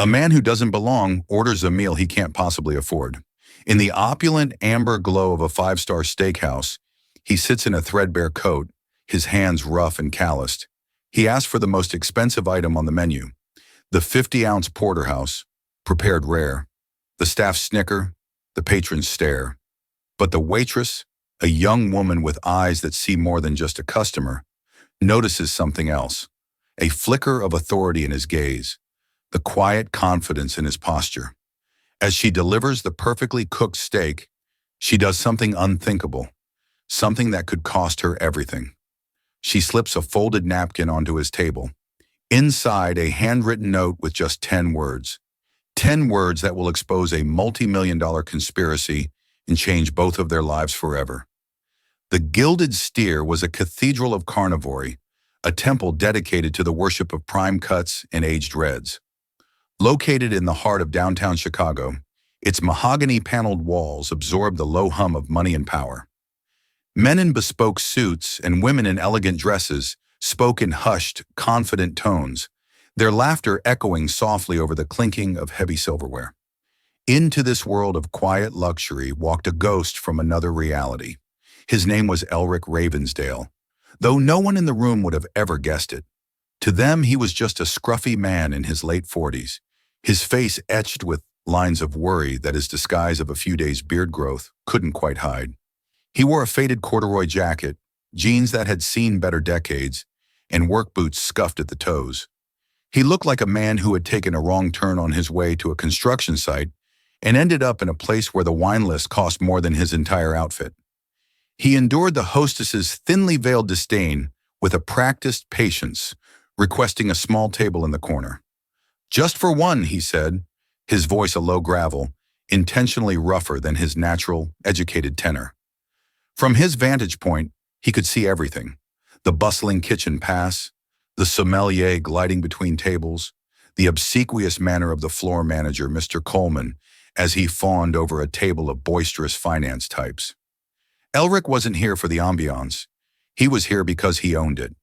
A man who doesn't belong orders a meal he can't possibly afford. In the opulent amber glow of a five-star steakhouse, he sits in a threadbare coat, his hands rough and calloused. He asks for the most expensive item on the menu, the 50-ounce porterhouse, prepared rare. The staff snicker, the patrons stare. But the waitress, a young woman with eyes that see more than just a customer, notices something else, a flicker of authority in his gaze, the quiet confidence in his posture. As she delivers the perfectly cooked steak, she does something unthinkable, something that could cost her everything. She slips a folded napkin onto his table. Inside, a handwritten note with just 10 words. 10 words that will expose a multi-million-dollar conspiracy and change both of their lives forever. The Gilded Steer was a cathedral of carnivory, a temple dedicated to the worship of prime cuts and aged reds. Located in the heart of downtown Chicago, its mahogany-paneled walls absorb the low hum of money and power. Men in bespoke suits and women in elegant dresses spoke in hushed, confident tones, their laughter echoing softly over the clinking of heavy silverware. Into this world of quiet luxury walked a ghost from another reality. His name was Elric Ravensdale, though no one in the room would have ever guessed it. To them, he was just a scruffy man in his late 40s, his face etched with lines of worry that his disguise of a few days' beard growth couldn't quite hide. He wore a faded corduroy jacket, jeans that had seen better decades, and work boots scuffed at the toes. He looked like a man who had taken a wrong turn on his way to a construction site and ended up in a place where the wine list cost more than his entire outfit. He endured the hostess's thinly veiled disdain with a practiced patience, requesting a small table in the corner. "Just for one," he said, his voice a low gravel, intentionally rougher than his natural, educated tenor. From his vantage point, he could see everything: the bustling kitchen pass, the sommelier gliding between tables, the obsequious manner of the floor manager, Mr. Coleman, as he fawned over a table of boisterous finance types. Elric wasn't here for the ambiance. He was here because he owned it.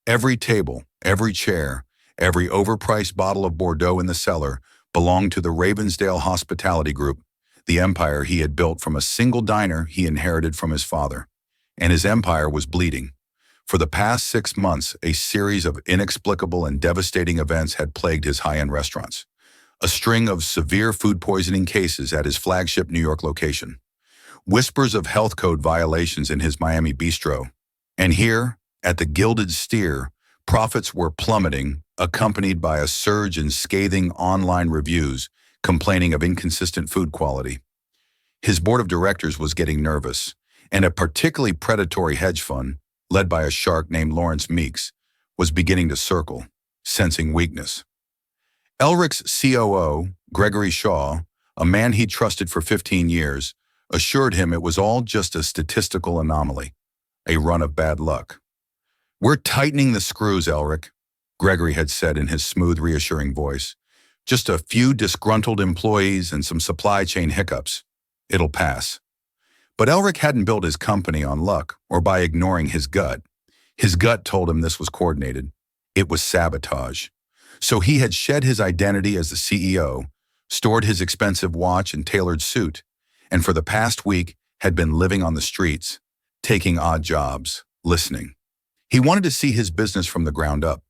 Every table, every chair, every overpriced bottle of Bordeaux in the cellar belonged to the Ravensdale Hospitality Group, the empire he had built from a single diner he inherited from his father. And his empire was bleeding. For the past 6 months, a series of inexplicable and devastating events had plagued his high-end restaurants. A string of severe food poisoning cases at his flagship New York location. Whispers of health code violations in his Miami bistro. And here, at the Gilded Steer, profits were plummeting, accompanied by a surge in scathing online reviews complaining of inconsistent food quality. His board of directors was getting nervous, and a particularly predatory hedge fund, led by a shark named Lawrence Meeks, was beginning to circle, sensing weakness. Elric's COO, Gregory Shaw, a man he'd trusted for 15 years, assured him it was all just a statistical anomaly, a run of bad luck. "We're tightening the screws, Elric," Gregory had said in his smooth, reassuring voice. "Just a few disgruntled employees and some supply chain hiccups. It'll pass." But Elric hadn't built his company on luck or by ignoring his gut. His gut told him this was coordinated. It was sabotage. So he had shed his identity as the CEO, stored his expensive watch and tailored suit, and for the past week had been living on the streets, taking odd jobs, listening. He wanted to see his business from the ground up,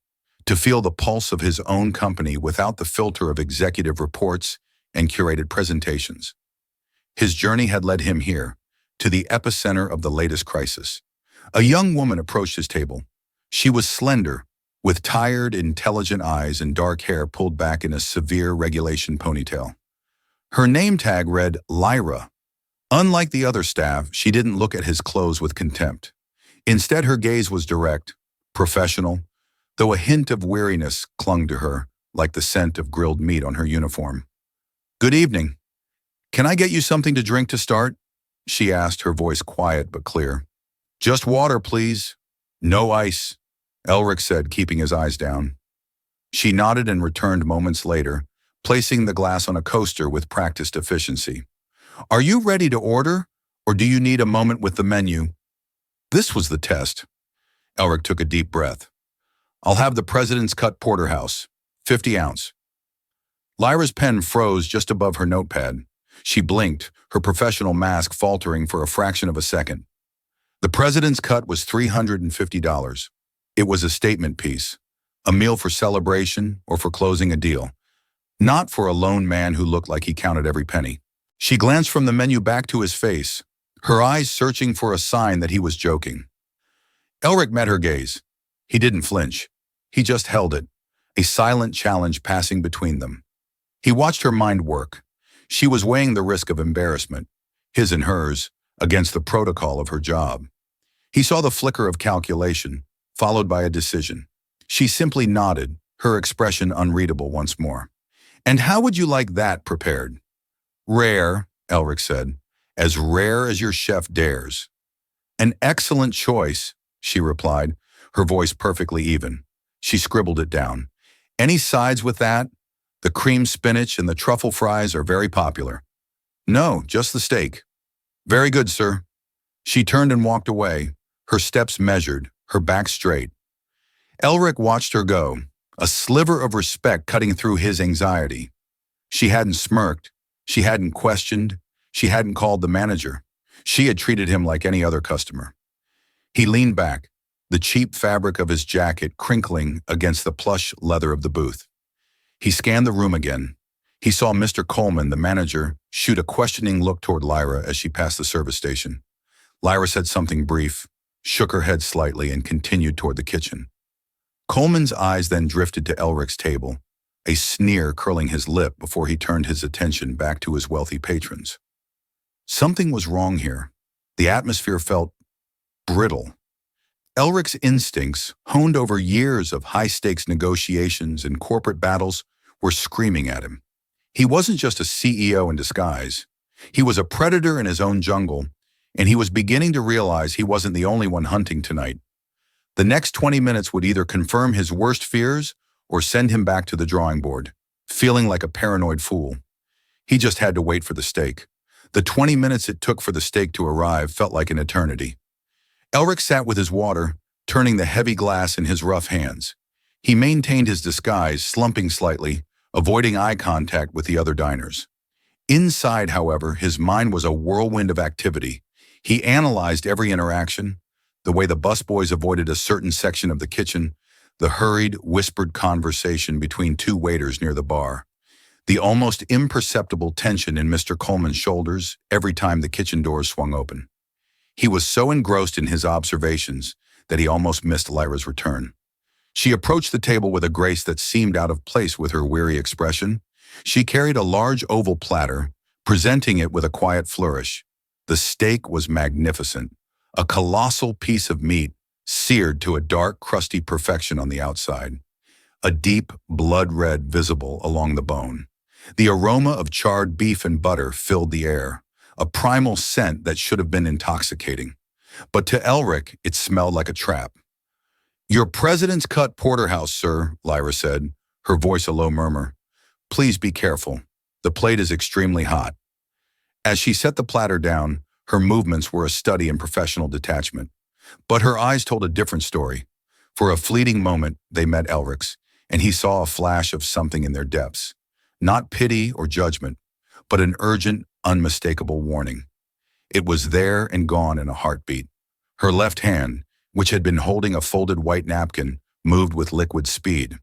to feel the pulse of his own company without the filter of executive reports and curated presentations. His journey had led him here, to the epicenter of the latest crisis. A young woman approached his table. She was slender, with tired, intelligent eyes and dark hair pulled back in a severe regulation ponytail. Her name tag read Lyra. Unlike the other staff, she didn't look at his clothes with contempt. Instead, her gaze was direct, professional, though a hint of weariness clung to her, like the scent of grilled meat on her uniform. "Good evening. Can I get you something to drink to start?" she asked, her voice quiet but clear. "Just water, please. No ice," Elric said, keeping his eyes down. She nodded and returned moments later, placing the glass on a coaster with practiced efficiency. "Are you ready to order, or do you need a moment with the menu?" This was the test. Elric took a deep breath. "I'll have the President's Cut Porterhouse, 50 ounce. Lyra's pen froze just above her notepad. She blinked, her professional mask faltering for a fraction of a second. The president's cut was $350. It was a statement piece, a meal for celebration or for closing a deal, not for a lone man who looked like he counted every penny. She glanced from the menu back to his face, her eyes searching for a sign that he was joking. Elric met her gaze. He didn't flinch. He just held it, a silent challenge passing between them. He watched her mind work. She was weighing the risk of embarrassment, his and hers, against the protocol of her job. He saw the flicker of calculation, followed by a decision. She simply nodded, her expression unreadable once more. "And how would you like that prepared?" "Rare," Elric said, "as rare as your chef dares." "An excellent choice," she replied, her voice perfectly even. She scribbled it down. "Any sides with that? The cream spinach and the truffle fries are very popular." "No, just the steak." "Very good, sir." She turned and walked away, her steps measured, her back straight. Elric watched her go, a sliver of respect cutting through his anxiety. She hadn't smirked, she hadn't questioned, she hadn't called the manager. She had treated him like any other customer. He leaned back, the cheap fabric of his jacket crinkling against the plush leather of the booth. He scanned the room again. He saw Mr. Coleman, the manager, shoot a questioning look toward Lyra as she passed the service station. Lyra said something brief, shook her head slightly, and continued toward the kitchen. Coleman's eyes then drifted to Elric's table, a sneer curling his lip before he turned his attention back to his wealthy patrons. Something was wrong here. The atmosphere felt brittle. Elric's instincts, honed over years of high-stakes negotiations and corporate battles, were screaming at him. He wasn't just a CEO in disguise. He was a predator in his own jungle, and he was beginning to realize he wasn't the only one hunting tonight. The next 20 minutes would either confirm his worst fears or send him back to the drawing board, feeling like a paranoid fool. He just had to wait for the steak. The 20 minutes it took for the steak to arrive felt like an eternity. Elric sat with his water, turning the heavy glass in his rough hands. He maintained his disguise, slumping slightly, avoiding eye contact with the other diners. Inside, however, his mind was a whirlwind of activity. He analyzed every interaction, the way the busboys avoided a certain section of the kitchen, the hurried, whispered conversation between two waiters near the bar, the almost imperceptible tension in Mr. Coleman's shoulders every time the kitchen doors swung open. He was so engrossed in his observations that he almost missed Lyra's return. She approached the table with a grace that seemed out of place with her weary expression. She carried a large oval platter, presenting it with a quiet flourish. The steak was magnificent, a colossal piece of meat seared to a dark, crusty perfection on the outside, a deep blood red visible along the bone. The aroma of charred beef and butter filled the air, a primal scent that should have been intoxicating. But to Elric, it smelled like a trap. "Your president's cut porterhouse, sir," Lyra said, her voice a low murmur. "Please be careful. The plate is extremely hot." As she set the platter down, her movements were a study in professional detachment. But her eyes told a different story. For a fleeting moment, they met Elric's, and he saw a flash of something in their depths. Not pity or judgment, but an urgent, unmistakable warning. It was there and gone in a heartbeat. Her left hand, which had been holding a folded white napkin, moved with liquid speed.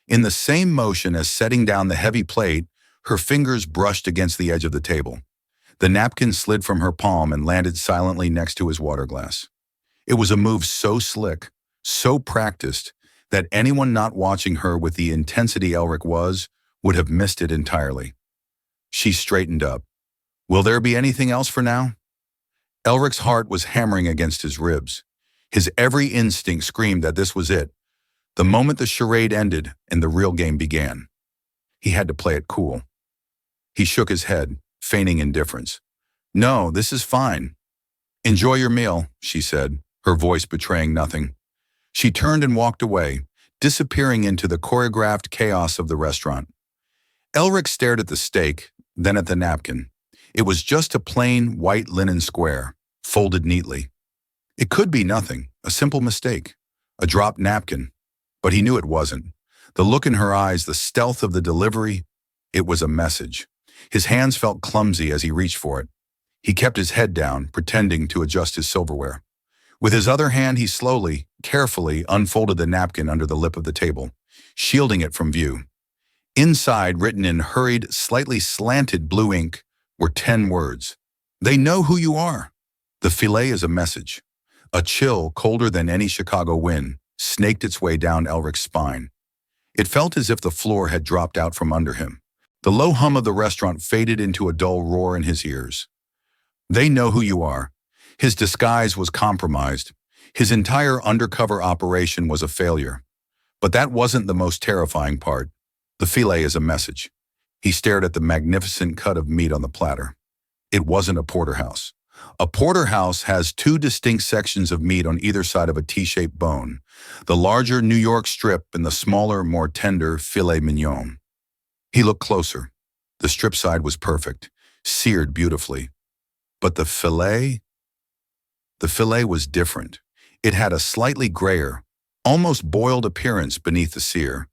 In the same motion as setting down the heavy plate, her fingers brushed against the edge of the table. The napkin slid from her palm and landed silently next to his water glass. It was a move so slick, so practiced, that anyone not watching her with the intensity Elric was would have missed it entirely. She straightened up. "Will there be anything else for now?" Elric's heart was hammering against his ribs. His every instinct screamed that this was it, the moment the charade ended and the real game began. He had to play it cool. He shook his head, feigning indifference. "No, this is fine." "Enjoy your meal," she said, her voice betraying nothing. She turned and walked away, disappearing into the choreographed chaos of the restaurant. Elric stared at the steak, then at the napkin. It was just a plain white linen square, folded neatly. It could be nothing, a simple mistake, a dropped napkin, but he knew it wasn't. The look in her eyes, the stealth of the delivery, It was a message. His hands felt clumsy as he reached for it. He kept his head down, pretending to adjust his silverware. With his other hand, he slowly, carefully unfolded the napkin under the lip of the table, shielding it from view. Inside, written in hurried, slightly slanted blue ink, were 10 words. They know who you are. The filet is a message. A chill, colder than any Chicago wind, snaked its way down Elric's spine. It felt as if the floor had dropped out from under him. The low hum of the restaurant faded into a dull roar in his ears. They know who you are. His disguise was compromised. His entire undercover operation was a failure. But that wasn't the most terrifying part. The filet is a message. He stared at the magnificent cut of meat on the platter. It wasn't a porterhouse. A porterhouse has 2 distinct sections of meat on either side of a T-shaped bone, the larger New York strip and the smaller, more tender filet mignon. He looked closer. The strip side was perfect, seared beautifully. But the filet was different. It had a slightly grayer, almost boiled appearance beneath the sear,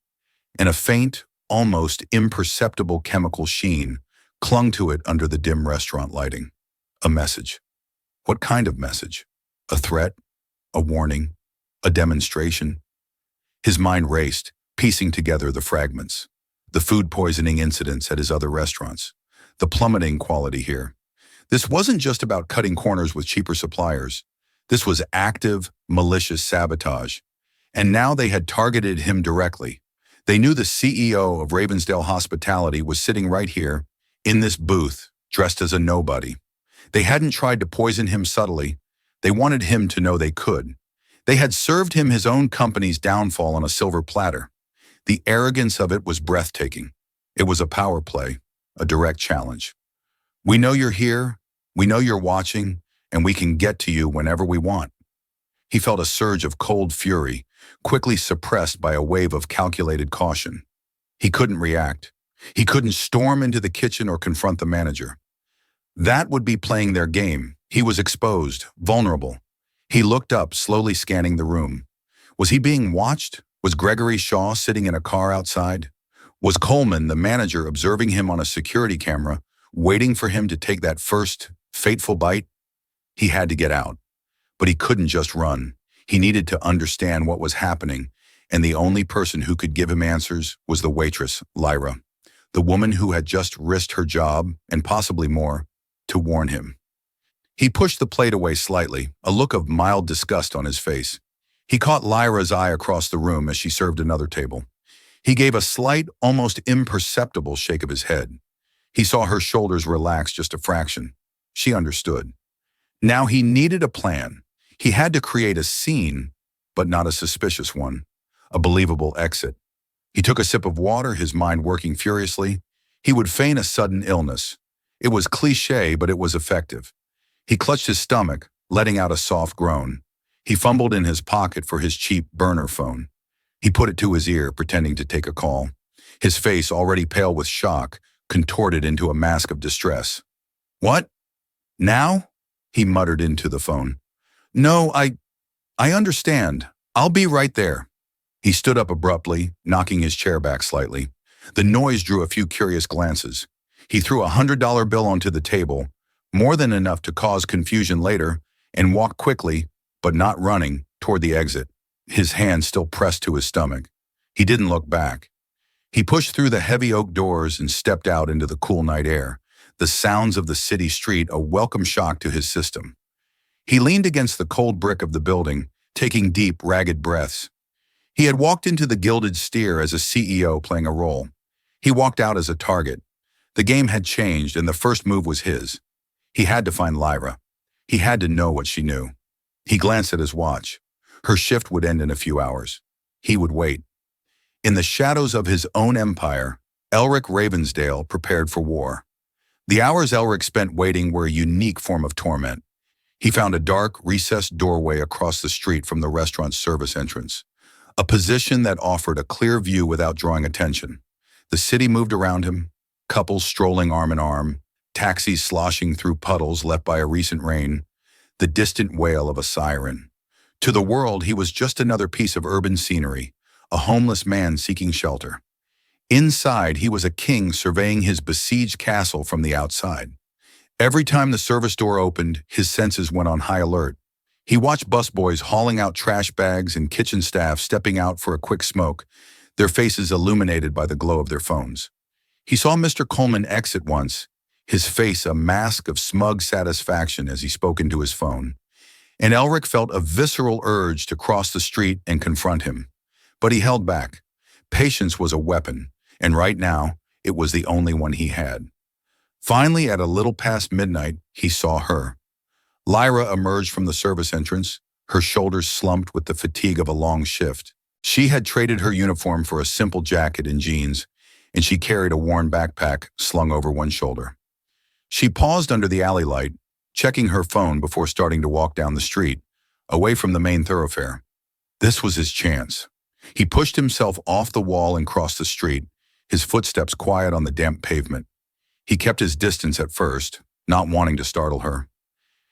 and a faint, almost imperceptible chemical sheen clung to it under the dim restaurant lighting. A message. What kind of message? A threat? A warning? A demonstration? His mind raced, piecing together the fragments. The food poisoning incidents at his other restaurants. The plummeting quality here. This wasn't just about cutting corners with cheaper suppliers. This was active, malicious sabotage. And now they had targeted him directly. They knew the CEO of Ravensdale Hospitality was sitting right here, in this booth, dressed as a nobody. They hadn't tried to poison him subtly. They wanted him to know they could. They had served him his own company's downfall on a silver platter. The arrogance of it was breathtaking. It was a power play, a direct challenge. We know you're here, we know you're watching, and we can get to you whenever we want. He felt a surge of cold fury, quickly suppressed by a wave of calculated caution. He couldn't react. He couldn't storm into the kitchen or confront the manager. That would be playing their game. He was exposed, vulnerable. He looked up, slowly scanning the room. Was he being watched? Was Gregory Shaw sitting in a car outside? Was Coleman, the manager, observing him on a security camera, waiting for him to take that first, fateful bite? He had to get out. But he couldn't just run. He needed to understand what was happening, and the only person who could give him answers was the waitress, Lyra, the woman who had just risked her job, and possibly more, to warn him. He pushed the plate away slightly, a look of mild disgust on his face. He caught Lyra's eye across the room as she served another table. He gave a slight, almost imperceptible shake of his head. He saw her shoulders relax just a fraction. She understood. Now he needed a plan. He had to create a scene, but not a suspicious one. A believable exit. He took a sip of water, his mind working furiously. He would feign a sudden illness. It was cliché, but it was effective. He clutched his stomach, letting out a soft groan. He fumbled in his pocket for his cheap burner phone. He put it to his ear, pretending to take a call. His face, already pale with shock, contorted into a mask of distress. "What? Now?" he muttered into the phone. "No, I understand. I'll be right there." He stood up abruptly, knocking his chair back slightly. The noise drew a few curious glances. He threw a $100 bill onto the table, more than enough to cause confusion later, and walked quickly, but not running, toward the exit, his hand still pressed to his stomach. He didn't look back. He pushed through the heavy oak doors and stepped out into the cool night air, the sounds of the city street a welcome shock to his system. He leaned against the cold brick of the building, taking deep, ragged breaths. He had walked into the Gilded Steer as a CEO playing a role. He walked out as a target. The game had changed, and the first move was his. He had to find Lyra. He had to know what she knew. He glanced at his watch. Her shift would end in a few hours. He would wait. In the shadows of his own empire, Elric Ravensdale prepared for war. The hours Elric spent waiting were a unique form of torment. He found a dark, recessed doorway across the street from the restaurant's service entrance, a position that offered a clear view without drawing attention. The city moved around him, couples strolling arm in arm, taxis sloshing through puddles left by a recent rain, the distant wail of a siren. To the world, he was just another piece of urban scenery, a homeless man seeking shelter. Inside, he was a king surveying his besieged castle from the outside. Every time the service door opened, his senses went on high alert. He watched busboys hauling out trash bags and kitchen staff stepping out for a quick smoke, their faces illuminated by the glow of their phones. He saw Mr. Coleman exit once, his face a mask of smug satisfaction as he spoke into his phone. And Elric felt a visceral urge to cross the street and confront him. But he held back. Patience was a weapon, and right now, it was the only one he had. Finally, at a little past midnight, he saw her. Lyra emerged from the service entrance, her shoulders slumped with the fatigue of a long shift. She had traded her uniform for a simple jacket and jeans, and she carried a worn backpack slung over one shoulder. She paused under the alley light, checking her phone before starting to walk down the street, away from the main thoroughfare. This was his chance. He pushed himself off the wall and crossed the street, his footsteps quiet on the damp pavement. He kept his distance at first, not wanting to startle her.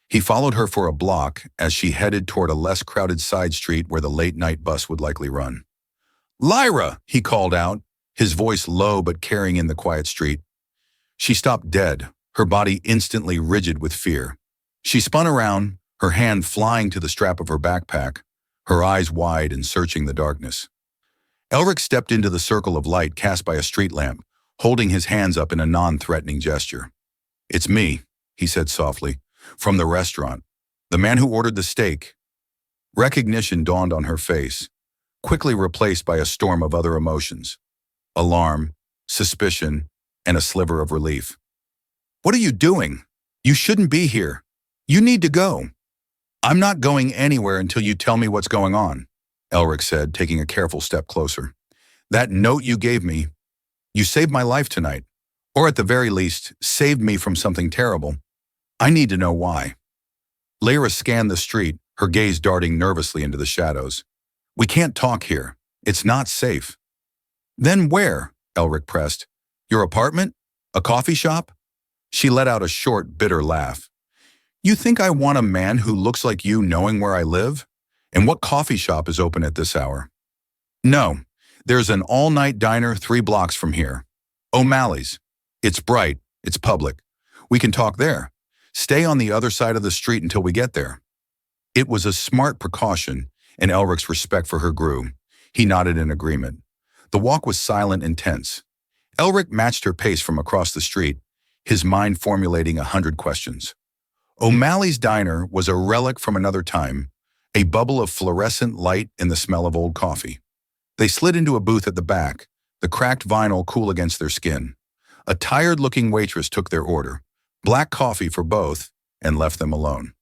He followed her for a block as she headed toward a less crowded side street where the late-night bus would likely run. "Lyra!" he called out, his voice low but carrying in the quiet street. She stopped dead, her body instantly rigid with fear. She spun around, her hand flying to the strap of her backpack, her eyes wide and searching the darkness. Elric stepped into the circle of light cast by a street lamp, holding his hands up in a non-threatening gesture. "It's me," he said softly, "from the restaurant. The man who ordered the steak." Recognition dawned on her face, quickly replaced by a storm of other emotions. Alarm, suspicion, and a sliver of relief. "What are you doing? You shouldn't be here. You need to go." "I'm not going anywhere until you tell me what's going on," Elric said, taking a careful step closer. "That note you gave me, you saved my life tonight, or at the very least, saved me from something terrible. I need to know why." Lyra scanned the street, her gaze darting nervously into the shadows. "We can't talk here. It's not safe." "Then where?" Elric pressed. "Your apartment? A coffee shop?" She let out a short, bitter laugh. "You think I want a man who looks like you knowing where I live? And what coffee shop is open at this hour?" "No, there's an all-night diner 3 blocks from here. O'Malley's. It's bright, it's public. We can talk there. Stay on the other side of the street until we get there." It was a smart precaution, and Elric's respect for her grew. He nodded in agreement. The walk was silent and tense. Elric matched her pace from across the street, his mind formulating 100 questions. O'Malley's diner was a relic from another time, a bubble of fluorescent light and the smell of old coffee. They slid into a booth at the back, the cracked vinyl cool against their skin. A tired-looking waitress took their order, black coffee for both, and left them alone.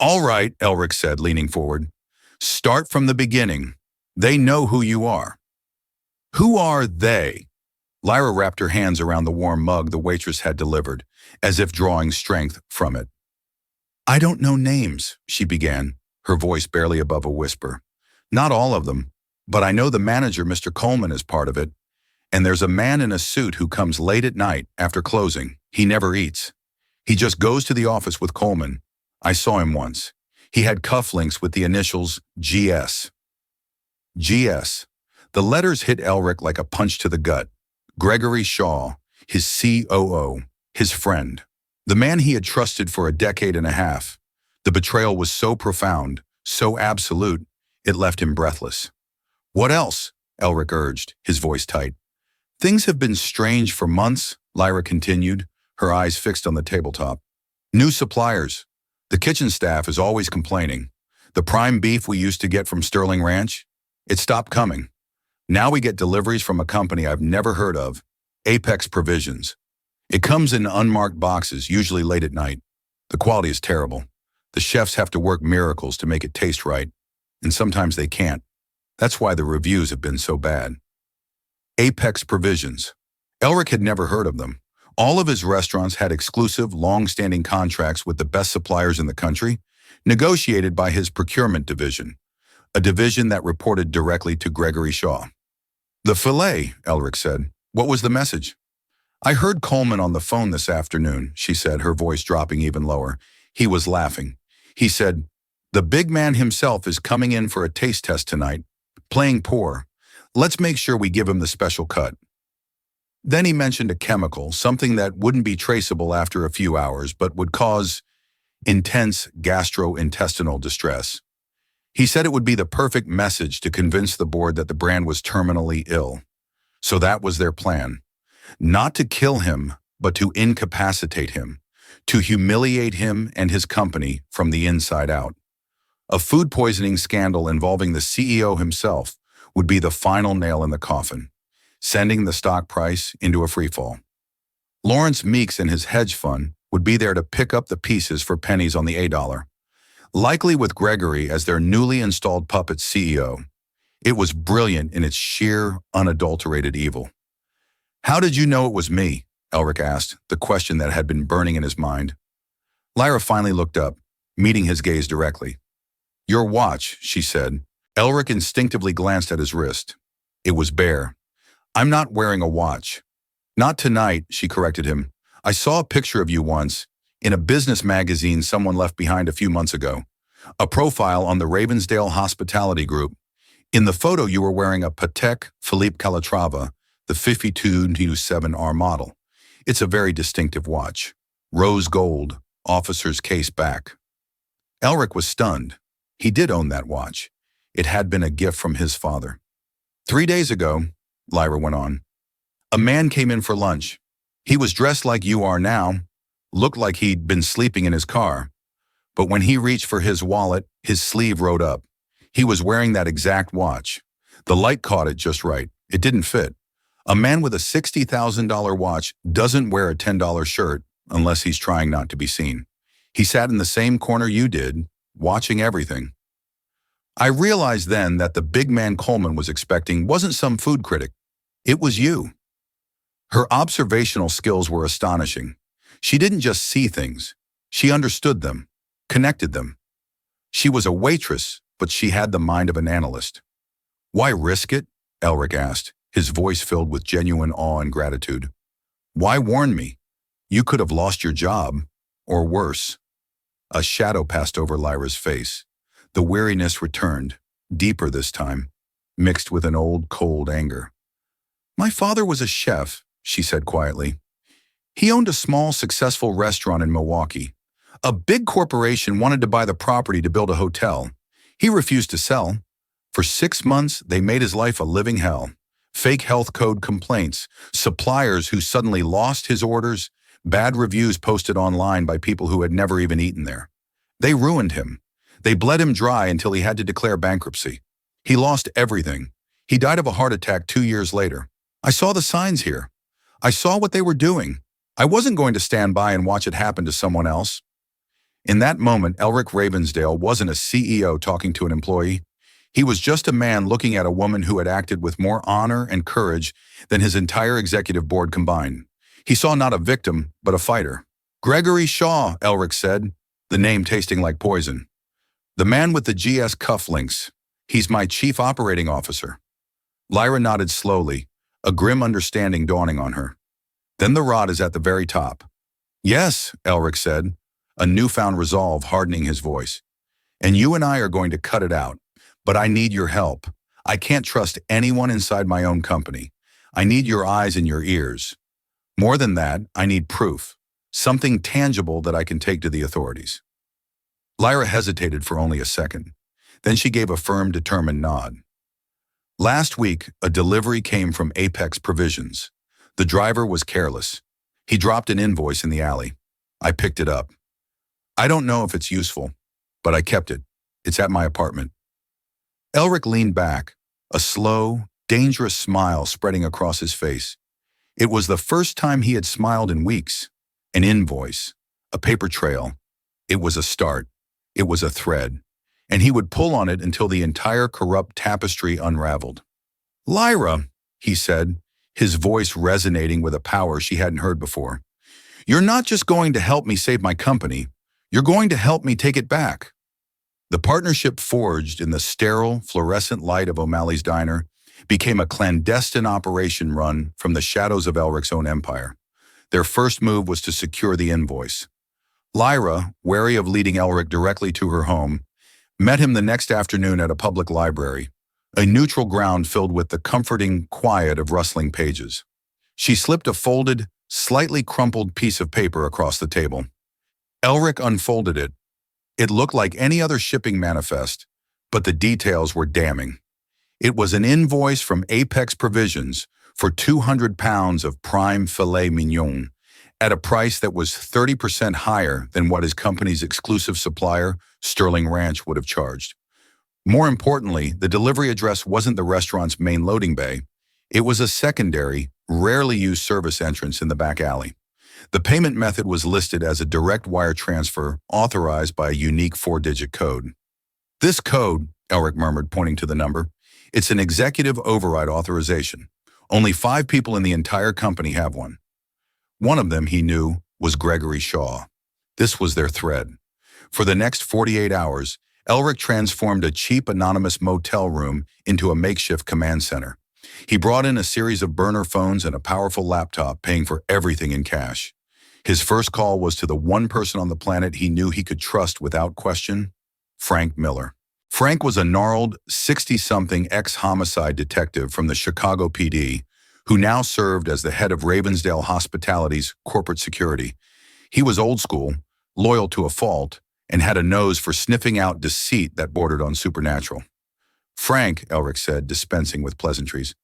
"All right," Elric said, leaning forward. "Start from the beginning. They know who you are." "Who are they?" Lyra wrapped her hands around the warm mug the waitress had delivered, as if drawing strength from it. "I don't know names," she began, her voice barely above a whisper. "Not all of them, but I know the manager, Mr. Coleman, is part of it. And there's a man in a suit who comes late at night after closing. He never eats. He just goes to the office with Coleman. I saw him once. He had cufflinks with the initials GS. GS. The letters hit Elric like a punch to the gut. Gregory Shaw, his COO, his friend. The man he had trusted for a decade and a half. The betrayal was so profound, so absolute, it left him breathless. "What else?" Elric urged, his voice tight. "Things have been strange for months," Lyra continued, her eyes fixed on the tabletop. "New suppliers. The kitchen staff is always complaining. The prime beef we used to get from Sterling Ranch, it stopped coming. Now we get deliveries from a company I've never heard of, Apex Provisions. It comes in unmarked boxes, usually late at night. The quality is terrible. The chefs have to work miracles to make it taste right, and sometimes they can't. That's why the reviews have been so bad." Apex Provisions. Elric had never heard of them. All of his restaurants had exclusive, long-standing contracts with the best suppliers in the country, negotiated by his procurement division, a division that reported directly to Gregory Shaw. "The filet," Elric said. "What was the message?" "I heard Coleman on the phone this afternoon," she said, her voice dropping even lower. He was laughing. He said, "The big man himself is coming in for a taste test tonight, playing poor. Let's make sure we give him the special cut." Then he mentioned a chemical, something that wouldn't be traceable after a few hours, but would cause intense gastrointestinal distress. He said it would be the perfect message to convince the board that the brand was terminally ill. So that was their plan. Not to kill him, but to incapacitate him, to humiliate him and his company from the inside out. A food poisoning scandal involving the CEO himself would be the final nail in the coffin, sending the stock price into a freefall. Lawrence Meeks and his hedge fund would be there to pick up the pieces for pennies on the $1, likely with Gregory as their newly installed puppet CEO. It was brilliant in its sheer, unadulterated evil. "How did you know it was me?" Elric asked, the question that had been burning in his mind. Lyra finally looked up, meeting his gaze directly. "Your watch," she said. Elric instinctively glanced at his wrist. It was bare. "I'm not wearing a watch." "Not tonight," she corrected him. "I saw a picture of you once, in a business magazine someone left behind a few months ago. A profile on the Ravensdale Hospitality Group. In the photo you were wearing a Patek Philippe Calatrava, the 5227R model. It's a very distinctive watch. Rose gold, officer's case back." Elric was stunned. He did own that watch. It had been a gift from his father. "3 days ago," Lyra went on, "a man came in for lunch. He was dressed like you are now, looked like he'd been sleeping in his car. But when he reached for his wallet, his sleeve rode up. He was wearing that exact watch. The light caught it just right. It didn't fit. A man with a $60,000 watch doesn't wear a $10 shirt unless he's trying not to be seen. He sat in the same corner you did, watching everything." I realized then that the big man Coleman was expecting wasn't some food critic. It was you. Her observational skills were astonishing. She didn't just see things. She understood them, connected them. She was a waitress, but she had the mind of an analyst. "Why risk it?" Elric asked, his voice filled with genuine awe and gratitude. "Why warn me? You could have lost your job, or worse." A shadow passed over Lyra's face. The weariness returned, deeper this time, mixed with an old, cold anger. "My father was a chef," she said quietly. "He owned a small, successful restaurant in Milwaukee. A big corporation wanted to buy the property to build a hotel. He refused to sell. For 6 months, they made his life a living hell. Fake health code complaints, suppliers who suddenly lost his orders, bad reviews posted online by people who had never even eaten there. They ruined him. They bled him dry until he had to declare bankruptcy. He lost everything. He died of a heart attack 2 years later. I saw the signs here. I saw what they were doing. I wasn't going to stand by and watch it happen to someone else." In that moment, Elric Ravensdale wasn't a CEO talking to an employee. He was just a man looking at a woman who had acted with more honor and courage than his entire executive board combined. He saw not a victim, but a fighter. "Gregory Shaw," Elric said, the name tasting like poison. "The man with the GS cufflinks. He's my chief operating officer." Lyra nodded slowly, a grim understanding dawning on her. "Then the rod is at the very top." "Yes," Elric said, a newfound resolve hardening his voice. "And you and I are going to cut it out. But I need your help. I can't trust anyone inside my own company. I need your eyes and your ears. More than that, I need proof. Something tangible that I can take to the authorities." Lyra hesitated for only a second. Then she gave a firm, determined nod. "Last week, a delivery came from Apex Provisions. The driver was careless. He dropped an invoice in the alley. I picked it up. I don't know if it's useful, but I kept it. It's at my apartment." Elric leaned back, a slow, dangerous smile spreading across his face. It was the first time he had smiled in weeks. An invoice, a paper trail. It was a start. It was a thread. And he would pull on it until the entire corrupt tapestry unraveled. "Lyra," he said, his voice resonating with a power she hadn't heard before. "You're not just going to help me save my company. You're going to help me take it back." The partnership forged in the sterile, fluorescent light of O'Malley's Diner became a clandestine operation run from the shadows of Elric's own empire. Their first move was to secure the invoice. Lyra, wary of leading Elric directly to her home, met him the next afternoon at a public library, a neutral ground filled with the comforting quiet of rustling pages. She slipped a folded, slightly crumpled piece of paper across the table. Elric unfolded it. It looked like any other shipping manifest, but the details were damning. It was an invoice from Apex Provisions for 200 pounds of prime filet mignon at a price that was 30% higher than what his company's exclusive supplier, Sterling Ranch, would have charged. More importantly, the delivery address wasn't the restaurant's main loading bay. It was a secondary, rarely used service entrance in the back alley. The payment method was listed as a direct wire transfer authorized by a unique 4-digit code. This code, Elric murmured, pointing to the number, it's an executive override authorization. Only 5 people in the entire company have one. One of them, he knew, was Gregory Shaw. This was their thread. For the next 48 hours, Elric transformed a cheap anonymous motel room into a makeshift command center. He brought in a series of burner phones and a powerful laptop, paying for everything in cash. His first call was to the one person on the planet he knew he could trust without question, Frank Miller. Frank was a gnarled, 60-something ex-homicide detective from the Chicago PD, who now served as the head of Ravensdale Hospitality's corporate security. He was old school, loyal to a fault, and had a nose for sniffing out deceit that bordered on supernatural. "Frank," Elric said, dispensing with pleasantries,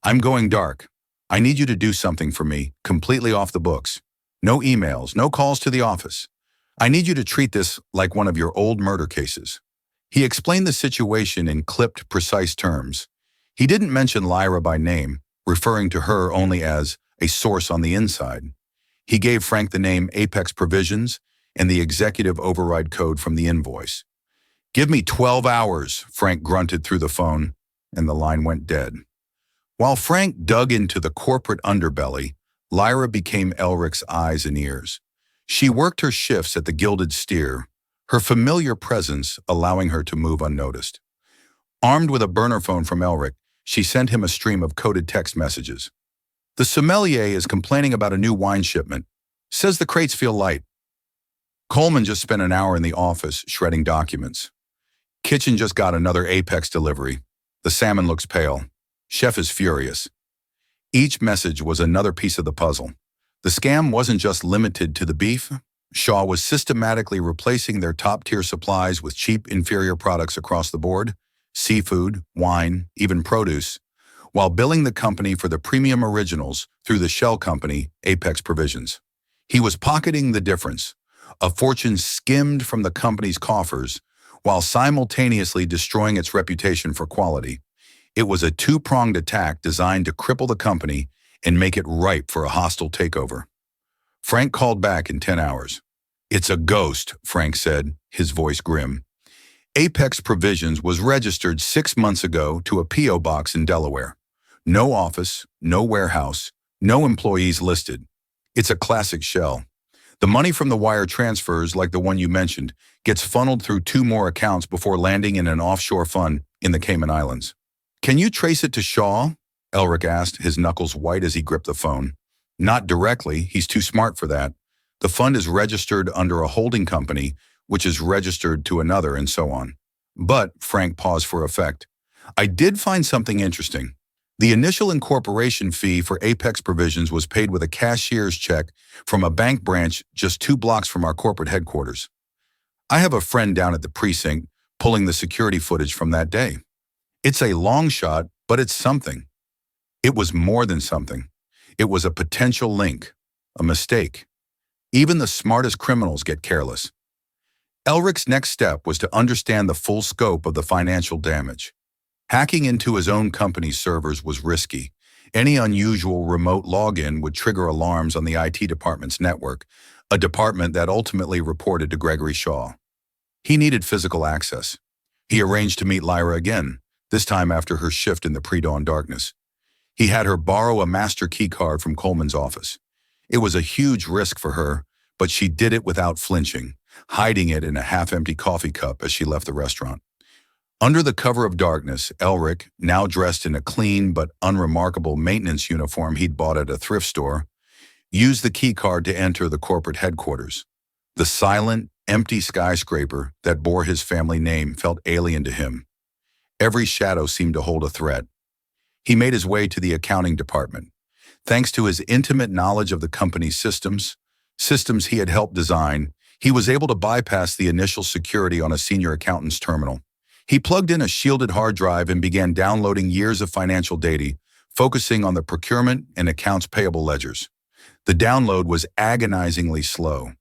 "I'm going dark. I need you to do something for me, completely off the books. No emails, no calls to the office. I need you to treat this like one of your old murder cases." He explained the situation in clipped, precise terms. He didn't mention Lyra by name, referring to her only as a source on the inside. He gave Frank the name Apex Provisions and the executive override code from the invoice. "Give me 12 hours, Frank grunted through the phone, and the line went dead. While Frank dug into the corporate underbelly, Lyra became Elric's eyes and ears. She worked her shifts at the Gilded Steer, her familiar presence allowing her to move unnoticed. Armed with a burner phone from Elric, she sent him a stream of coded text messages. "The sommelier is complaining about a new wine shipment. Says the crates feel light. Coleman just spent an hour in the office shredding documents. Kitchen just got another Apex delivery. The salmon looks pale. Chef is furious." Each message was another piece of the puzzle. The scam wasn't just limited to the beef. Shaw was systematically replacing their top-tier supplies with cheap, inferior products across the board, seafood, wine, even produce, while billing the company for the premium originals through the shell company, Apex Provisions. He was pocketing the difference, a fortune skimmed from the company's coffers, while simultaneously destroying its reputation for quality. It was a two-pronged attack designed to cripple the company and make it ripe for a hostile takeover. Frank called back in 10 hours. "It's a ghost," Frank said, his voice grim. Apex Provisions was registered 6 months ago to a P.O. box in Delaware. No office, no warehouse, no employees listed. It's a classic shell. The money from the wire transfers, like the one you mentioned, gets funneled through 2 more accounts before landing in an offshore fund in the Cayman Islands. "Can you trace it to Shaw?" Elric asked, his knuckles white as he gripped the phone. "Not directly, he's too smart for that. The fund is registered under a holding company, which is registered to another, and so on. But," Frank paused for effect, "I did find something interesting. The initial incorporation fee for Apex Provisions was paid with a cashier's check from a bank branch just 2 blocks from our corporate headquarters. I have a friend down at the precinct pulling the security footage from that day. It's a long shot, but it's something." It was more than something. It was a potential link, a mistake. Even the smartest criminals get careless. Elric's next step was to understand the full scope of the financial damage. Hacking into his own company's servers was risky. Any unusual remote login would trigger alarms on the IT department's network, a department that ultimately reported to Gregory Shaw. He needed physical access. He arranged to meet Lyra again, this time after her shift in the pre-dawn darkness. He had her borrow a master key card from Coleman's office. It was a huge risk for her, but she did it without flinching, hiding it in a half-empty coffee cup as she left the restaurant. Under the cover of darkness, Elric, now dressed in a clean but unremarkable maintenance uniform he'd bought at a thrift store, used the key card to enter the corporate headquarters. The silent, empty skyscraper that bore his family name felt alien to him. Every shadow seemed to hold a threat. He made his way to the accounting department. Thanks to his intimate knowledge of the company's systems he had helped design, he was able to bypass the initial security on a senior accountant's terminal. He plugged in a shielded hard drive and began downloading years of financial data, focusing on the procurement and accounts payable ledgers. The download was agonizingly slow.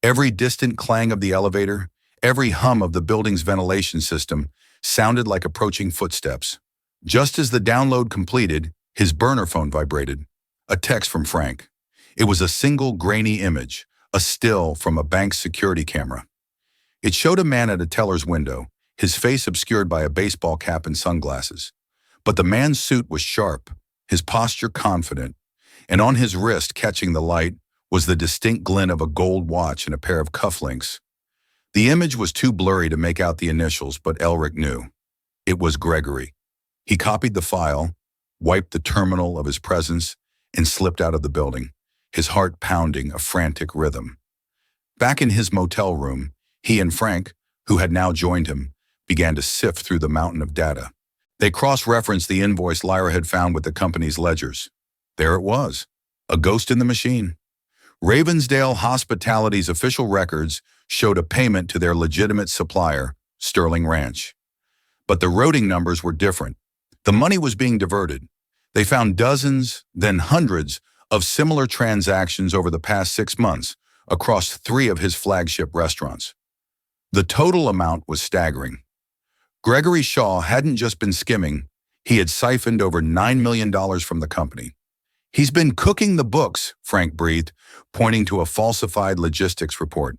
Every distant clang of the elevator, every hum of the building's ventilation system sounded like approaching footsteps. Just as the download completed, his burner phone vibrated. A text from Frank. It was a single grainy image, a still from a bank's security camera. It showed a man at a teller's window, his face obscured by a baseball cap and sunglasses. But the man's suit was sharp, his posture confident, and on his wrist, catching the light, was the distinct glint of a gold watch and a pair of cufflinks. The image was too blurry to make out the initials, but Elric knew. It was Gregory. He copied the file, wiped the terminal of his presence, and slipped out of the building, his heart pounding a frantic rhythm. Back in his motel room, he and Frank, who had now joined him, began to sift through the mountain of data. They cross-referenced the invoice Lyra had found with the company's ledgers. There it was, a ghost in the machine. Ravensdale Hospitality's official records showed a payment to their legitimate supplier, Sterling Ranch. But the routing numbers were different. The money was being diverted. They found dozens, then hundreds, of similar transactions over the past 6 months across 3 of his flagship restaurants. The total amount was staggering. Gregory Shaw hadn't just been skimming, he had siphoned over $9 million from the company. He's been cooking the books, Frank breathed, pointing to a falsified logistics report.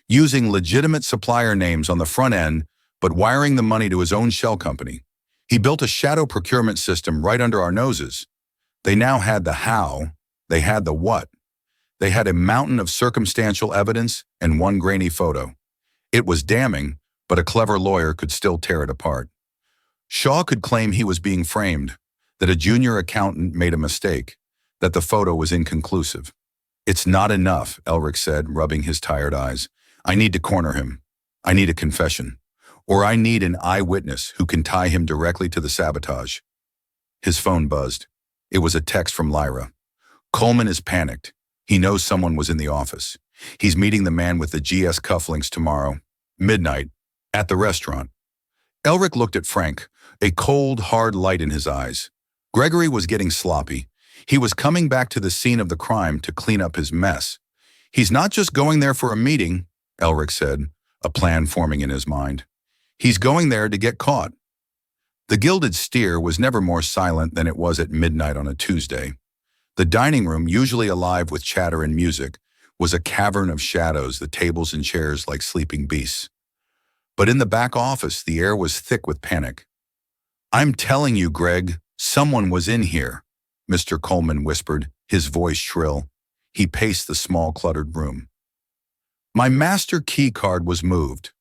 Using legitimate supplier names on the front end, but wiring the money to his own shell company. He built a shadow procurement system right under our noses. They now had the how, they had the what. They had a mountain of circumstantial evidence and one grainy photo. It was damning, but a clever lawyer could still tear it apart. Shaw could claim he was being framed, that a junior accountant made a mistake, that the photo was inconclusive. It's not enough, Elric said, rubbing his tired eyes. I need to corner him. I need a confession. Or I need an eyewitness who can tie him directly to the sabotage. His phone buzzed. It was a text from Lyra. Coleman is panicked. He knows someone was in the office. He's meeting the man with the GS cufflinks tomorrow, midnight, at the restaurant. Elric looked at Frank, a cold, hard light in his eyes. Gregory was getting sloppy. He was coming back to the scene of the crime to clean up his mess. He's not just going there for a meeting, Elric said, a plan forming in his mind. He's going there to get caught. The Gilded Steer was never more silent than it was at midnight on a Tuesday. The dining room, usually alive with chatter and music, was a cavern of shadows, the tables and chairs like sleeping beasts. But in the back office, the air was thick with panic. I'm telling you, Greg, someone was in here, Mr. Coleman whispered, his voice shrill. He paced the small, cluttered room. My master key card was moved.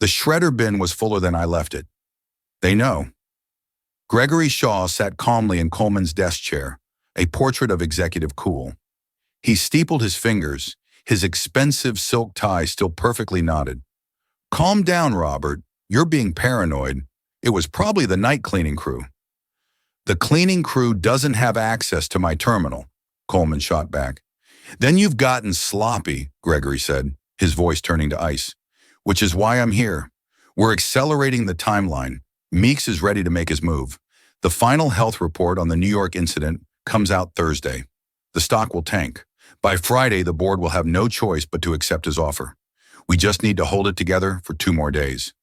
The shredder bin was fuller than I left it. They know. Gregory Shaw sat calmly in Coleman's desk chair, a portrait of executive cool. He steepled his fingers, his expensive silk tie still perfectly knotted. Calm down, Robert. You're being paranoid. It was probably the night cleaning crew. The cleaning crew doesn't have access to my terminal, Coleman shot back. Then you've gotten sloppy, Gregory said, his voice turning to ice. Which is why I'm here. We're accelerating the timeline. Meeks is ready to make his move. The final health report on the New York incident comes out Thursday. The stock will tank. By Friday, the board will have no choice but to accept his offer. We just need to hold it together for 2 more days.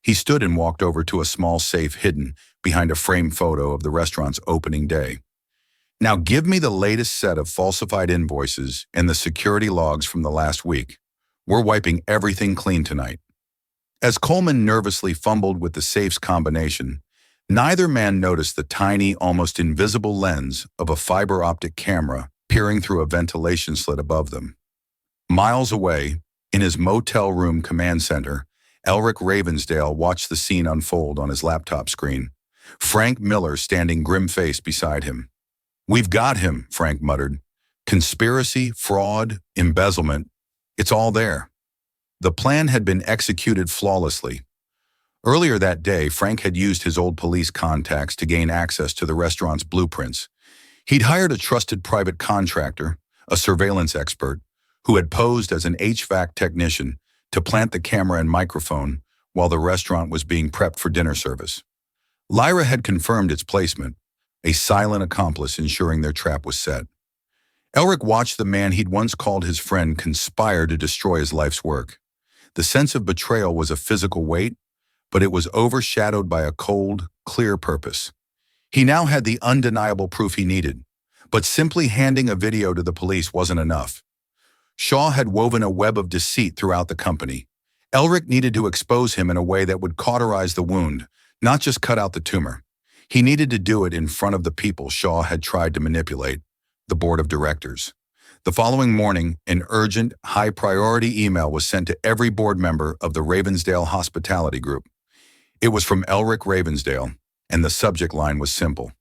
He stood and walked over to a small safe hidden behind a framed photo of the restaurant's opening day. Now give me the latest set of falsified invoices and the security logs from the last week. We're wiping everything clean tonight. As Coleman nervously fumbled with the safe's combination, neither man noticed the tiny, almost invisible lens of a fiber optic camera peering through a ventilation slit above them. Miles away, in his motel room command center, Elric Ravensdale watched the scene unfold on his laptop screen, Frank Miller standing grim-faced beside him. We've got him, Frank muttered. Conspiracy, fraud, embezzlement. It's all there. The plan had been executed flawlessly. Earlier that day, Frank had used his old police contacts to gain access to the restaurant's blueprints. He'd hired a trusted private contractor, a surveillance expert, who had posed as an HVAC technician to plant the camera and microphone while the restaurant was being prepped for dinner service. Lyra had confirmed its placement, a silent accomplice ensuring their trap was set. Elric watched the man he'd once called his friend conspire to destroy his life's work. The sense of betrayal was a physical weight, but it was overshadowed by a cold, clear purpose. He now had the undeniable proof he needed, but simply handing a video to the police wasn't enough. Shaw had woven a web of deceit throughout the company. Elric needed to expose him in a way that would cauterize the wound, not just cut out the tumor. He needed to do it in front of the people Shaw had tried to manipulate, the board of directors. The following morning, an urgent, high-priority email was sent to every board member of the Ravensdale Hospitality Group. It was from Elric Ravensdale, and the subject line was simple.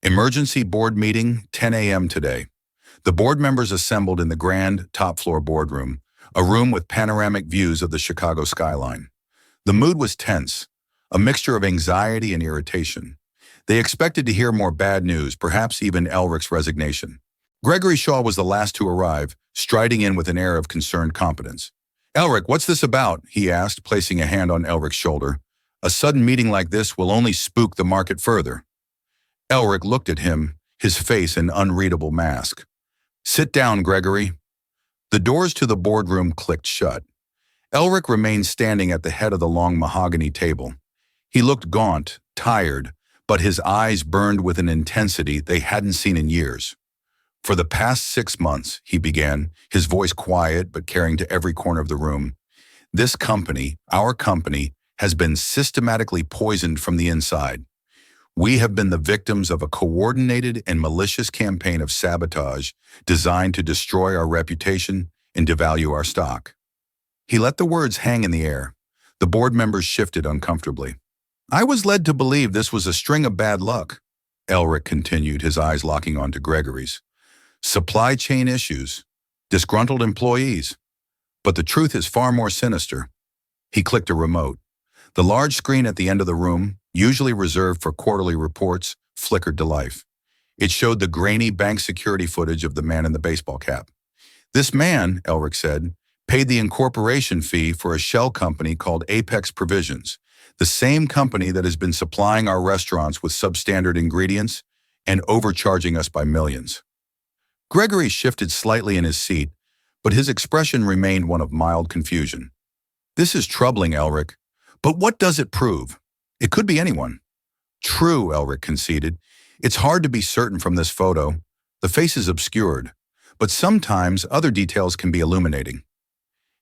Emergency board meeting, 10 a.m. today. The board members assembled in the grand, top-floor boardroom, a room with panoramic views of the Chicago skyline. The mood was tense, a mixture of anxiety and irritation. They expected to hear more bad news, perhaps even Elric's resignation. Gregory Shaw was the last to arrive, striding in with an air of concerned competence. "Elric, what's this about?" he asked, placing a hand on Elric's shoulder. "A sudden meeting like this will only spook the market further." Elric looked at him, his face an unreadable mask. "Sit down, Gregory." The doors to the boardroom clicked shut. Elric remained standing at the head of the long mahogany table. He looked gaunt, tired, but his eyes burned with an intensity they hadn't seen in years. "For the past 6 months," he began, his voice quiet but carrying to every corner of the room, "this company, our company, has been systematically poisoned from the inside. We have been the victims of a coordinated and malicious campaign of sabotage designed to destroy our reputation and devalue our stock." He let the words hang in the air. The board members shifted uncomfortably. "I was led to believe this was a string of bad luck," Elric continued, his eyes locking onto Gregory's. "Supply chain issues, disgruntled employees. But the truth is far more sinister." He clicked a remote. The large screen at the end of the room, usually reserved for quarterly reports, flickered to life. It showed the grainy bank security footage of the man in the baseball cap. "This man," Elric said, "paid the incorporation fee for a shell company called Apex Provisions, the same company that has been supplying our restaurants with substandard ingredients and overcharging us by millions." Gregory shifted slightly in his seat, but his expression remained one of mild confusion. "This is troubling, Elric. But what does it prove? It could be anyone." "True," Elric conceded. "It's hard to be certain from this photo. The face is obscured, but sometimes other details can be illuminating."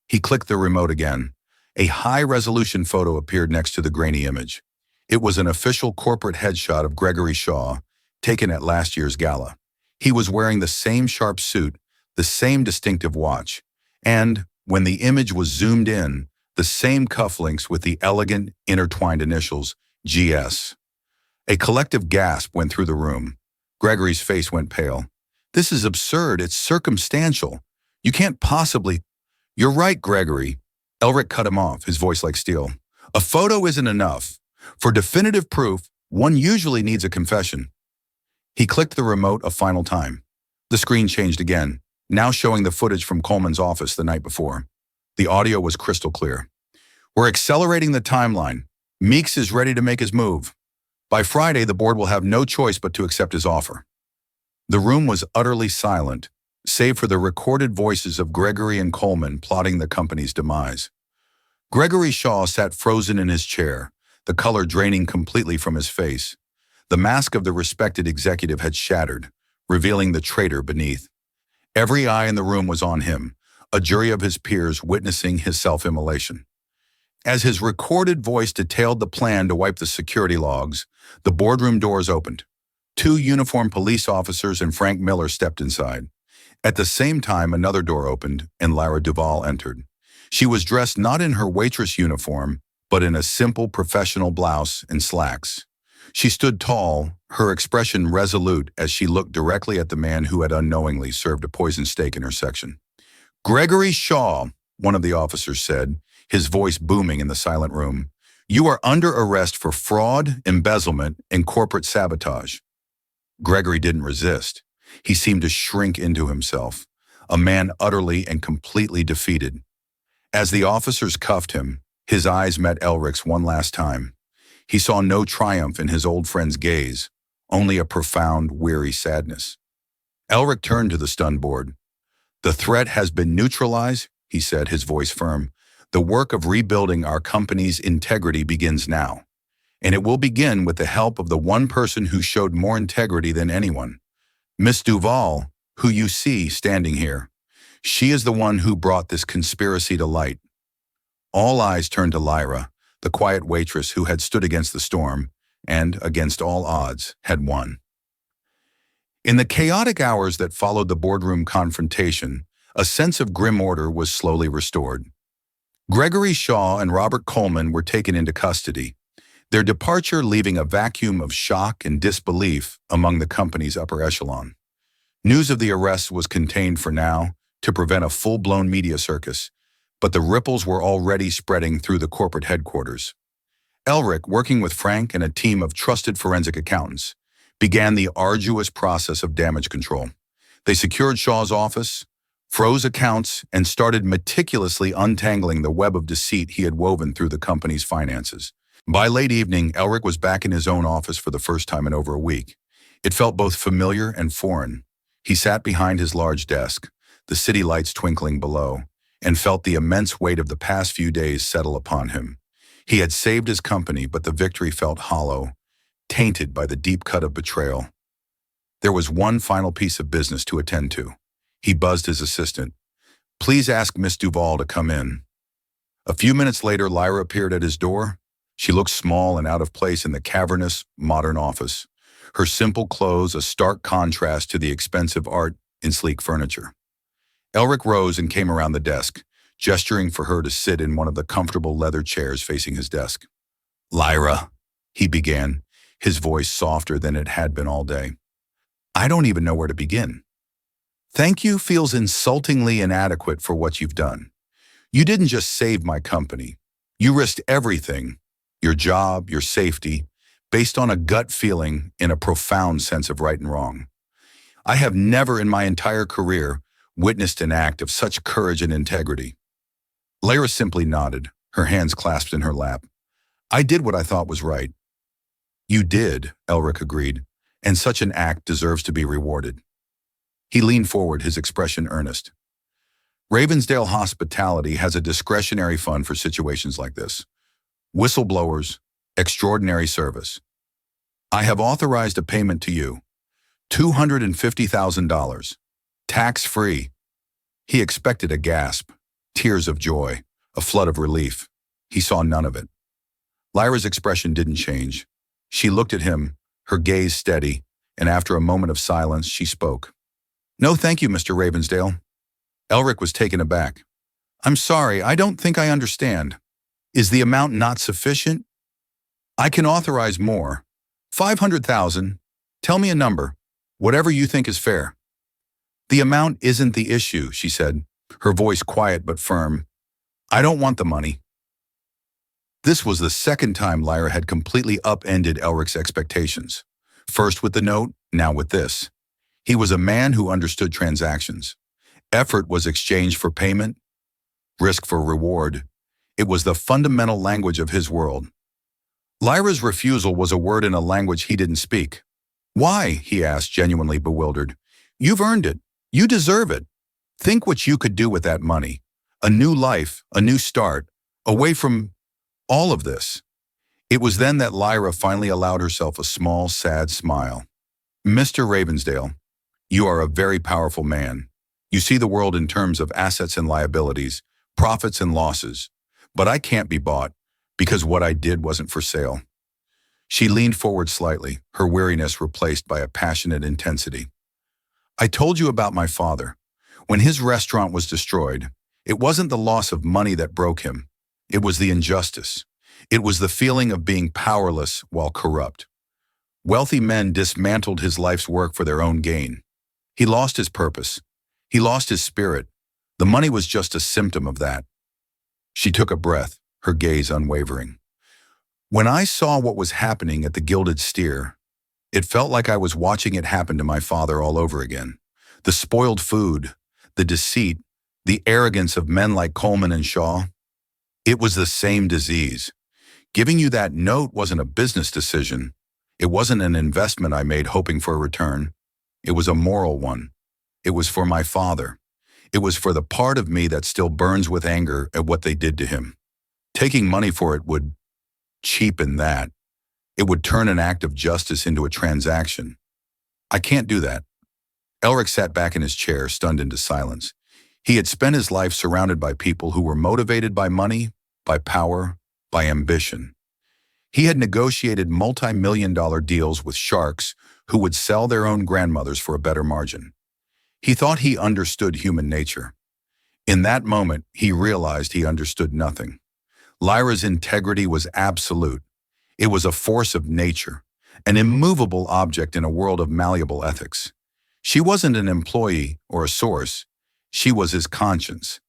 He clicked the remote again. A high-resolution photo appeared next to the grainy image. It was an official corporate headshot of Gregory Shaw, taken at last year's gala. He was wearing the same sharp suit, the same distinctive watch, and, when the image was zoomed in, the same cufflinks with the elegant, intertwined initials, GS. A collective gasp went through the room. Gregory's face went pale. "This is absurd. It's circumstantial. You can't possibly—" "You're right, Gregory." Elric cut him off, his voice like steel. "A photo isn't enough. For definitive proof, one usually needs a confession." He clicked the remote a final time. The screen changed again, now showing the footage from Coleman's office the night before. The audio was crystal clear. "We're accelerating the timeline. Meeks is ready to make his move. By Friday, the board will have no choice but to accept his offer." The room was utterly silent, save for the recorded voices of Gregory and Coleman plotting the company's demise. Gregory Shaw sat frozen in his chair, the color draining completely from his face. The mask of the respected executive had shattered, revealing the traitor beneath. Every eye in the room was on him, a jury of his peers witnessing his self-immolation. As his recorded voice detailed the plan to wipe the security logs, the boardroom doors opened. 2 uniformed police officers and Frank Miller stepped inside. At the same time, another door opened, and Lyra Duvall entered. She was dressed not in her waitress uniform, but in a simple professional blouse and slacks. She stood tall, her expression resolute as she looked directly at the man who had unknowingly served a poisoned steak in her section. "Gregory Shaw," one of the officers said, his voice booming in the silent room, "you are under arrest for fraud, embezzlement, and corporate sabotage." Gregory didn't resist. He seemed to shrink into himself, a man utterly and completely defeated. As the officers cuffed him, his eyes met Elric's one last time. He saw no triumph in his old friend's gaze, only a profound, weary sadness. Elric turned to the stun board. "The threat has been neutralized," he said, his voice firm. "The work of rebuilding our company's integrity begins now. And it will begin with the help of the one person who showed more integrity than anyone. Miss Duval, who you see standing here. She is the one who brought this conspiracy to light." All eyes turned to Lyra, the quiet waitress who had stood against the storm and, against all odds, had won. In the chaotic hours that followed the boardroom confrontation, a sense of grim order was slowly restored. Gregory Shaw and Robert Coleman were taken into custody, their departure leaving a vacuum of shock and disbelief among the company's upper echelon. News of the arrests was contained for now to prevent a full-blown media circus, but the ripples were already spreading through the corporate headquarters. Elric, working with Frank and a team of trusted forensic accountants, began the arduous process of damage control. They secured Shaw's office, froze accounts, and started meticulously untangling the web of deceit he had woven through the company's finances. By late evening, Elric was back in his own office for the first time in over a week. It felt both familiar and foreign. He sat behind his large desk, the city lights twinkling below, and felt the immense weight of the past few days settle upon him. He had saved his company, but the victory felt hollow, tainted by the deep cut of betrayal. There was one final piece of business to attend to. He buzzed his assistant. "Please ask Miss Duval to come in." A few minutes later, Lyra appeared at his door. She looked small and out of place in the cavernous, modern office, her simple clothes a stark contrast to the expensive art in sleek furniture. Elric rose and came around the desk, gesturing for her to sit in one of the comfortable leather chairs facing his desk. "Lyra," he began, his voice softer than it had been all day. "I don't even know where to begin. Thank you feels insultingly inadequate for what you've done. You didn't just save my company. You risked everything, your job, your safety, based on a gut feeling in a profound sense of right and wrong. I have never in my entire career witnessed an act of such courage and integrity." Lyra simply nodded, her hands clasped in her lap. "I did what I thought was right." "You did," Elric agreed, "and such an act deserves to be rewarded." He leaned forward, his expression earnest. "Ravensdale Hospitality has a discretionary fund for situations like this. Whistleblowers, extraordinary service. I have authorized a payment to you, $250,000, tax-free." He expected a gasp, tears of joy, a flood of relief. He saw none of it. Lyra's expression didn't change. She looked at him, her gaze steady, and after a moment of silence, she spoke. "No, thank you, Mr. Ravensdale." Elric was taken aback. "I'm sorry, I don't think I understand. Is the amount not sufficient? I can authorize more. 500,000. Tell me a number. Whatever you think is fair." "The amount isn't the issue," she said, her voice quiet but firm. "I don't want the money." This was the second time Lyra had completely upended Elric's expectations. First with the note, now with this. He was a man who understood transactions. Effort was exchanged for payment, risk for reward. It was the fundamental language of his world. Lyra's refusal was a word in a language he didn't speak. "Why?" he asked, genuinely bewildered. "You've earned it. You deserve it. Think what you could do with that money. A new life, a new start, away from all of this." It was then that Lyra finally allowed herself a small, sad smile. "Mr. Ravensdale, you are a very powerful man. You see the world in terms of assets and liabilities, profits and losses. But I can't be bought, because what I did wasn't for sale." She leaned forward slightly, her weariness replaced by a passionate intensity. "I told you about my father. When his restaurant was destroyed, it wasn't the loss of money that broke him. It was the injustice. It was the feeling of being powerless while corrupt. Wealthy men dismantled his life's work for their own gain. He lost his purpose. He lost his spirit. The money was just a symptom of that." She took a breath, her gaze unwavering. "When I saw what was happening at the Gilded Steer, It felt like I was watching it happen to my father all over again. The spoiled food, the deceit, the arrogance of men like Coleman and Shaw. It was the same disease. Giving you that note wasn't a business decision. It wasn't an investment I made hoping for a return. It was a moral one. It was for my father. It was for the part of me that still burns with anger at what they did to him. Taking money for it would cheapen that. It would turn an act of justice into a transaction. I can't do that. Elric sat back in his chair, stunned into silence. He had spent his life surrounded by people who were motivated by money, by power, by ambition. He had negotiated multi-million-dollar deals with sharks who would sell their own grandmothers for a better margin. He thought he understood human nature. In that moment, he realized he understood nothing. Lyra's integrity was absolute. It was a force of nature, an immovable object in a world of malleable ethics. She wasn't an employee or a source. She was his conscience.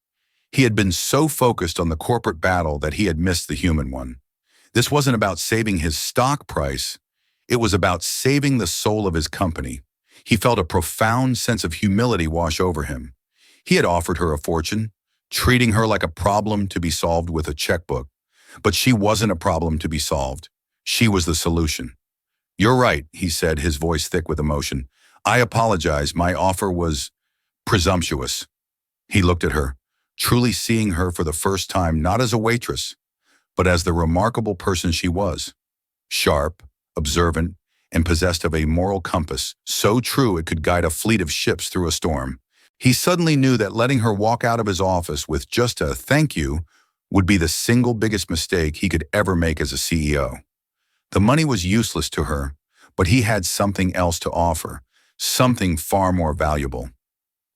He had been so focused on the corporate battle that he had missed the human one. This wasn't about saving his stock price. It was about saving the soul of his company. He felt a profound sense of humility wash over him. He had offered her a fortune, treating her like a problem to be solved with a checkbook. But she wasn't a problem to be solved. She was the solution. "You're right," he said, his voice thick with emotion. "I apologize. My offer was presumptuous." He looked at her, truly seeing her for the first time not as a waitress, but as the remarkable person she was. Sharp, observant, and possessed of a moral compass so true it could guide a fleet of ships through a storm. He suddenly knew that letting her walk out of his office with just a "thank you" would be the single biggest mistake he could ever make as a CEO. The money was useless to her, but he had something else to offer, something far more valuable.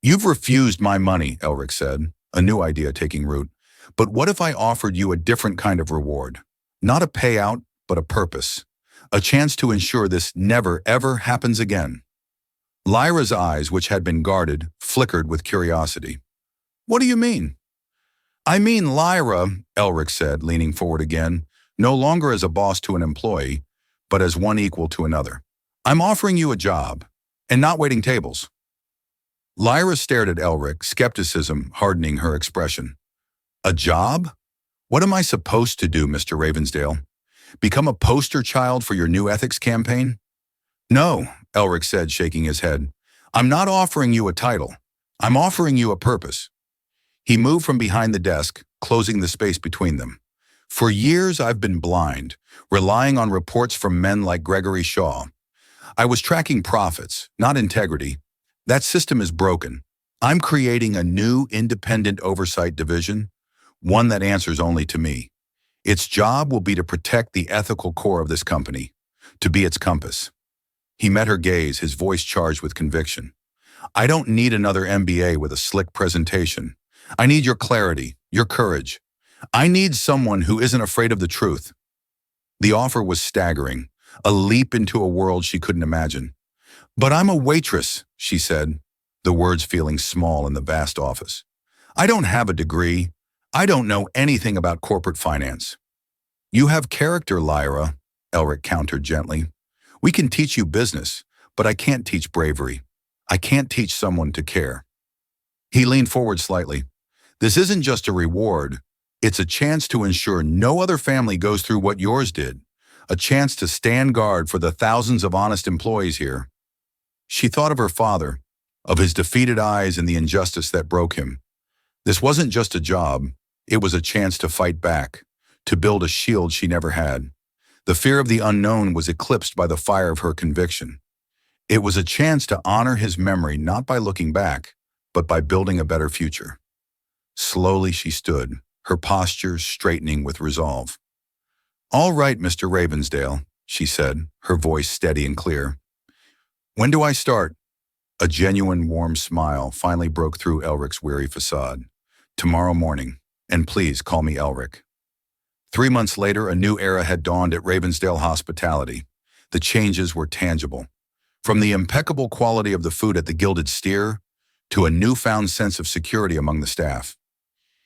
"You've refused my money," Elric said, a new idea taking root. "But what if I offered you a different kind of reward? Not a payout, but a purpose. A chance to ensure this never, ever happens again." Lyra's eyes, which had been guarded, flickered with curiosity. "What do you mean?" "I mean, Lyra," Elric said, leaning forward again, no longer as a boss to an employee, but as one equal to another. "I'm offering you a job, and not waiting tables." Lyra stared at Elric, skepticism hardening her expression. "A job? What am I supposed to do, Mr. Ravensdale? Become a poster child for your new ethics campaign?" "No," Elric said, shaking his head. "I'm not offering you a title. I'm offering you a purpose." He moved from behind the desk, closing the space between them. "For years I've been blind, relying on reports from men like Gregory Shaw. I was tracking profits, not integrity. That system is broken. I'm creating a new independent oversight division, one that answers only to me. Its job will be to protect the ethical core of this company, to be its compass." He met her gaze, his voice charged with conviction. "I don't need another MBA with a slick presentation. I need your clarity, your courage. I need someone who isn't afraid of the truth." The offer was staggering, a leap into a world she couldn't imagine. "But I'm a waitress," she said, the words feeling small in the vast office. "I don't have a degree. I don't know anything about corporate finance." "You have character, Lyra," Elric countered gently. "We can teach you business, but I can't teach bravery. I can't teach someone to care." He leaned forward slightly. "This isn't just a reward. It's a chance to ensure no other family goes through what yours did. A chance to stand guard for the thousands of honest employees here." She thought of her father, of his defeated eyes and the injustice that broke him. This wasn't just a job. It was a chance to fight back, to build a shield she never had. The fear of the unknown was eclipsed by the fire of her conviction. It was a chance to honor his memory not by looking back, but by building a better future. Slowly she stood, her posture straightening with resolve. "All right, Mr. Ravensdale," she said, her voice steady and clear. "When do I start?" A genuine warm smile finally broke through Elric's weary facade. "Tomorrow morning, and please call me Elric." 3 months later, a new era had dawned at Ravensdale Hospitality. The changes were tangible. From the impeccable quality of the food at the Gilded Steer to a newfound sense of security among the staff.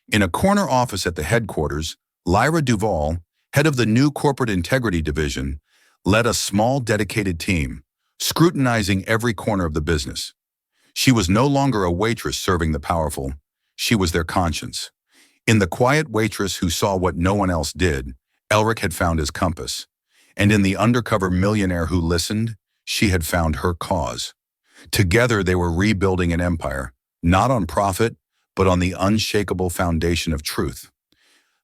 In a corner office at the headquarters, Lyra Duvall, head of the new Corporate Integrity Division, led a small dedicated team, scrutinizing every corner of the business. She was no longer a waitress serving the powerful. She was their conscience. In the quiet waitress who saw what no one else did, Elric had found his compass. And in the undercover millionaire who listened, she had found her cause. Together they were rebuilding an empire, not on profit, but on the unshakable foundation of truth.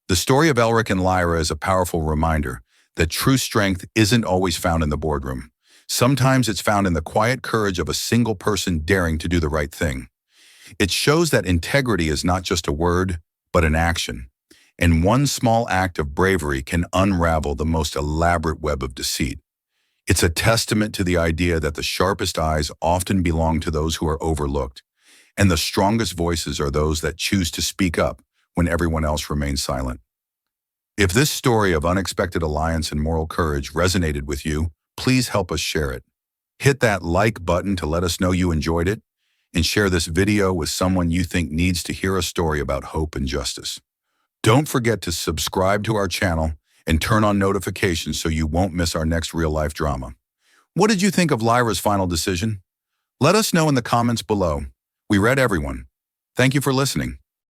The story of Elric and Lyra is a powerful reminder that true strength isn't always found in the boardroom. Sometimes it's found in the quiet courage of a single person daring to do the right thing. It shows that integrity is not just a word, but an action. And one small act of bravery can unravel the most elaborate web of deceit. It's a testament to the idea that the sharpest eyes often belong to those who are overlooked, and the strongest voices are those that choose to speak up when everyone else remains silent. If this story of unexpected alliance and moral courage resonated with you, please help us share it. Hit that like button to let us know you enjoyed it, and share this video with someone you think needs to hear a story about hope and justice. Don't forget to subscribe to our channel and turn on notifications so you won't miss our next real-life drama. What did you think of Lyra's final decision? Let us know in the comments below. We read everyone. Thank you for listening.